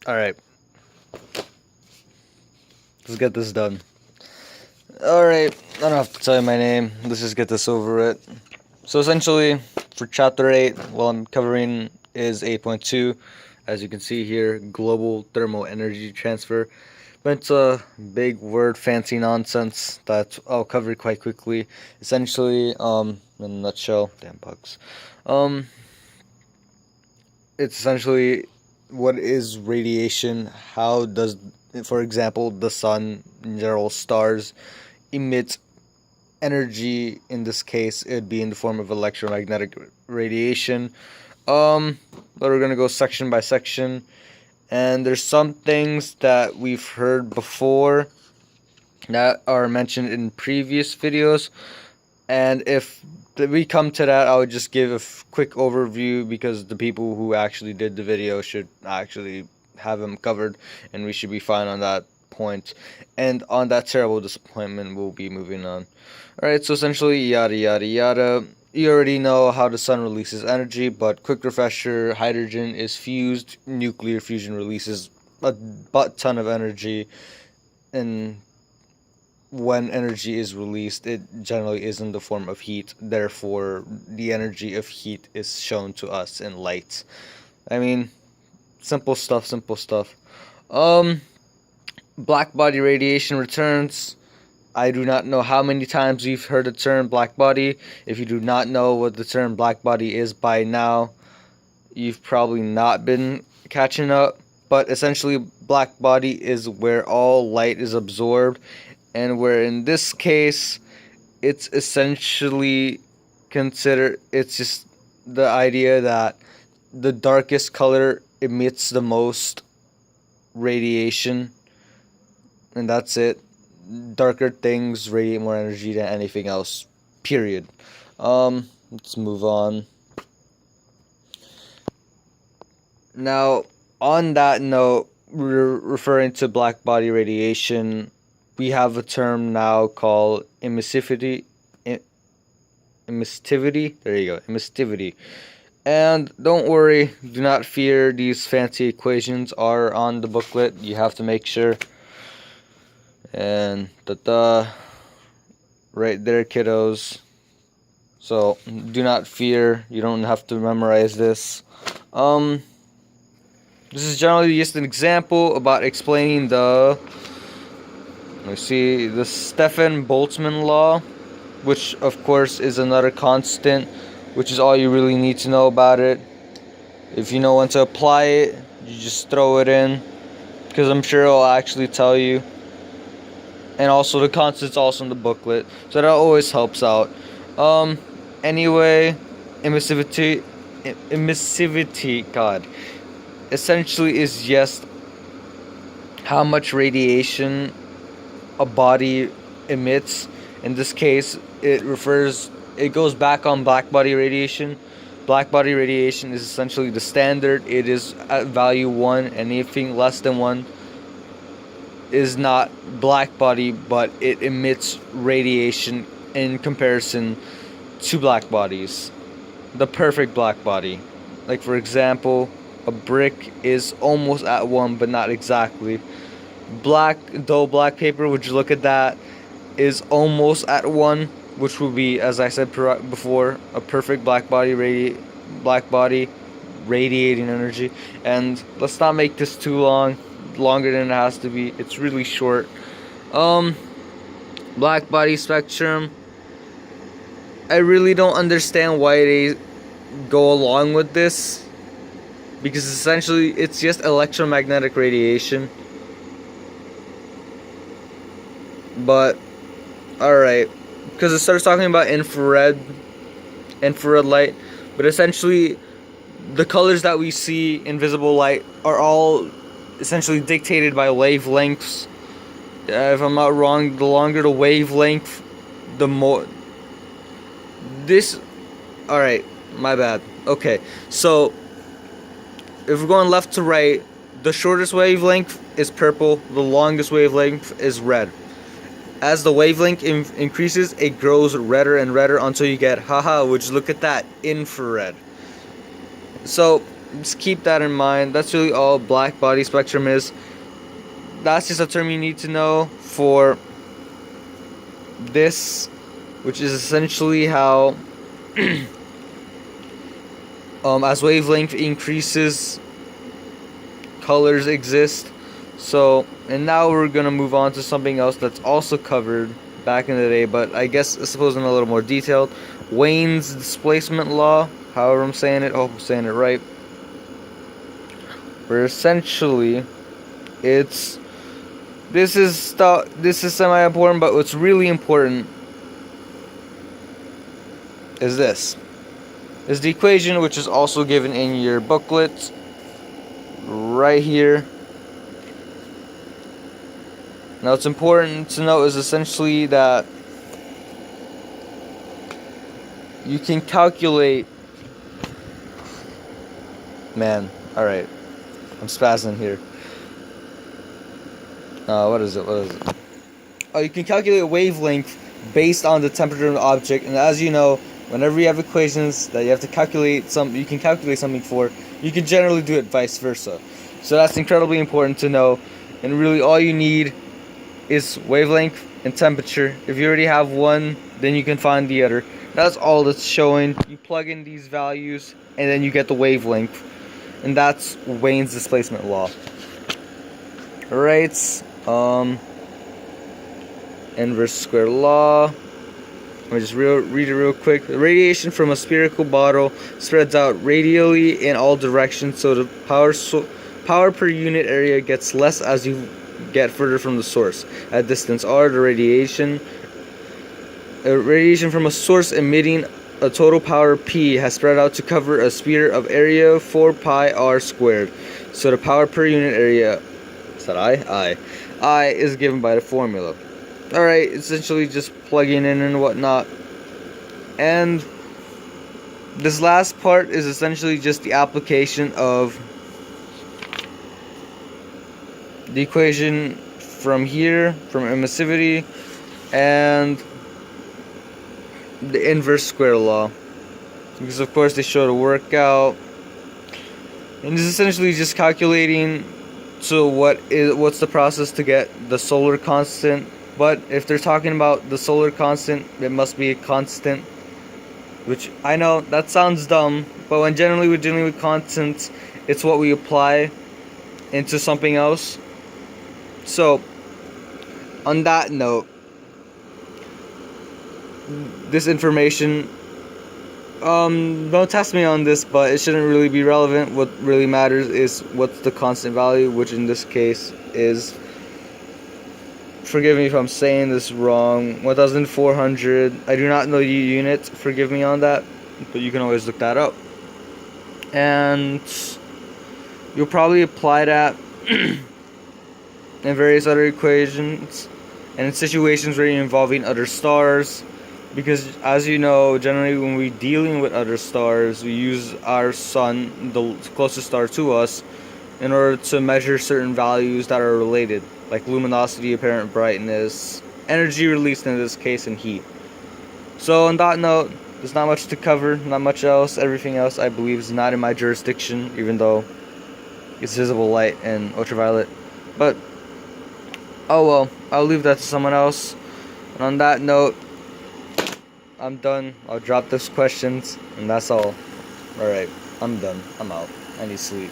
Alright, let's get this done. Alright, I don't have to tell you my name. Let's just get this over it. So essentially, for chapter 8, what I'm covering is 8.2. As you can see here, global thermal energy transfer. But it's a big word, fancy nonsense that I'll cover quite quickly. Essentially, in a nutshell, damn bugs. It's essentially what is radiation, how does, for example, the sun, in general, stars, emit energy. In this case, it'd be in the form of electromagnetic radiation. But we're gonna go section by section, and there's some things that we've heard before that are mentioned in previous videos, and if we come to that, I would just give a quick overview because the people who actually did the video should actually have them covered, and we should be fine on that point. And on that terrible disappointment, we'll be moving on. Alright, so essentially, yada yada yada. You already know how the sun releases energy, but quick refresher, hydrogen is fused, nuclear fusion releases a butt ton of energy, and when energy is released, it generally is in the form of heat. Therefore, the energy of heat is shown to us in light. I mean, simple stuff, simple stuff. Black body radiation returns. I do not know how many times you've heard the term black body. If you do not know what the term black body is by now, you've probably not been catching up. But essentially, black body is where all light is absorbed, and where in this case, it's essentially it's just the idea that the darkest color emits the most radiation, and that's it. Darker things radiate more energy than anything else, period. Let's move on. Now, on that note, we're referring to black body radiation. We have a term now called emissivity. Emissivity? There you go, emissivity. And don't worry, do not fear, these fancy equations are on the booklet. You have to make sure. And right there, kiddos. So do not fear, you don't have to memorize this. This is generally just an example about explaining the Stefan Boltzmann law, which of course is another constant, which is all you really need to know about it. If you know when to apply it, you just throw it in, because I'm sure it'll actually tell you. And also the constant's also in the booklet, so that always helps out. Anyway, emissivity, essentially is just how much radiation a body emits. In this case, it goes back on black body radiation. Black body radiation is essentially the standard. It is at value 1. Anything less than 1 is not black body, but it emits radiation in comparison to black bodies. The perfect black body. Like, for example, a brick is almost at 1, but not exactly. Black paper, would you look at that, is almost at 1, which would be, as I said before, a perfect black body radiating energy. And let's not make this too longer than it has to be. It's really short. Black body spectrum, I really don't understand why they go along with this, because essentially it's just electromagnetic radiation. But alright, because it starts talking about infrared light, but essentially the colors that we see in visible light are all essentially dictated by wavelengths. If I'm not wrong, the longer the wavelength, the more alright, my bad. Okay, so if we're going left to right, the shortest wavelength is purple, the longest wavelength is red. As the wavelength increases, it grows redder and redder until you get, haha, would you look at that, infrared. So just keep that in mind. That's really all black body spectrum is. That's just a term you need to know for this, which is essentially how as wavelength increases, colors exist. So, and now we're gonna move on to something else that's also covered back in the day, but I guess I suppose in a little more detailed. Wayne's displacement law, however I'm saying it, hope I'm saying it right. Where essentially this is semi-important, but what's really important is this. Is the equation, which is also given in your booklet right here. Now, what's important to note is essentially that you can calculate. Man, alright. I'm spazzing here. What is it? Oh, you can calculate a wavelength based on the temperature of the object, and as you know, whenever you have equations that you have to calculate you can calculate something for, you can generally do it vice versa. So that's incredibly important to know, and really all you need is wavelength and temperature. If you already have one, then you can find the other. That's all that's showing. You plug in these values, and then you get the wavelength, and that's Wayne's displacement law. Alright, inverse square law. Let me just read it real quick. The radiation from a spherical bottle spreads out radially in all directions, so the power per unit area gets less as you get further from the source. At distance r, the radiation from a source emitting a total power P has spread out to cover a sphere of area 4 pi r squared. So the power per unit area, is that I is given by the formula. Alright, essentially just plugging in and whatnot. And this last part is essentially just the application of the equation from here, from emissivity, and the inverse square law. Because of course they show the workout. And this is essentially just calculating what's the process to get the solar constant. But if they're talking about the solar constant, it must be a constant. Which, I know, that sounds dumb, but when generally we're dealing with constants, it's what we apply into something else. So, on that note, this information, don't test me on this, but it shouldn't really be relevant. What really matters is what's the constant value, which in this case is, forgive me if I'm saying this wrong, 1,400. I do not know the units, forgive me on that, but you can always look that up. And you'll probably apply that in various other equations and in situations where you're involving other stars, because as you know, generally when we're dealing with other stars, we use our sun, the closest star to us, in order to measure certain values that are related, like luminosity, apparent brightness, energy released in this case, and heat. So on that note, there's not much to cover, not much else. Everything else I believe is not in my jurisdiction, even though it's visible light and ultraviolet. But oh well, I'll leave that to someone else. And on that note, I'm done. I'll drop those questions, and that's all. Alright, I'm done. I'm out. I need sleep.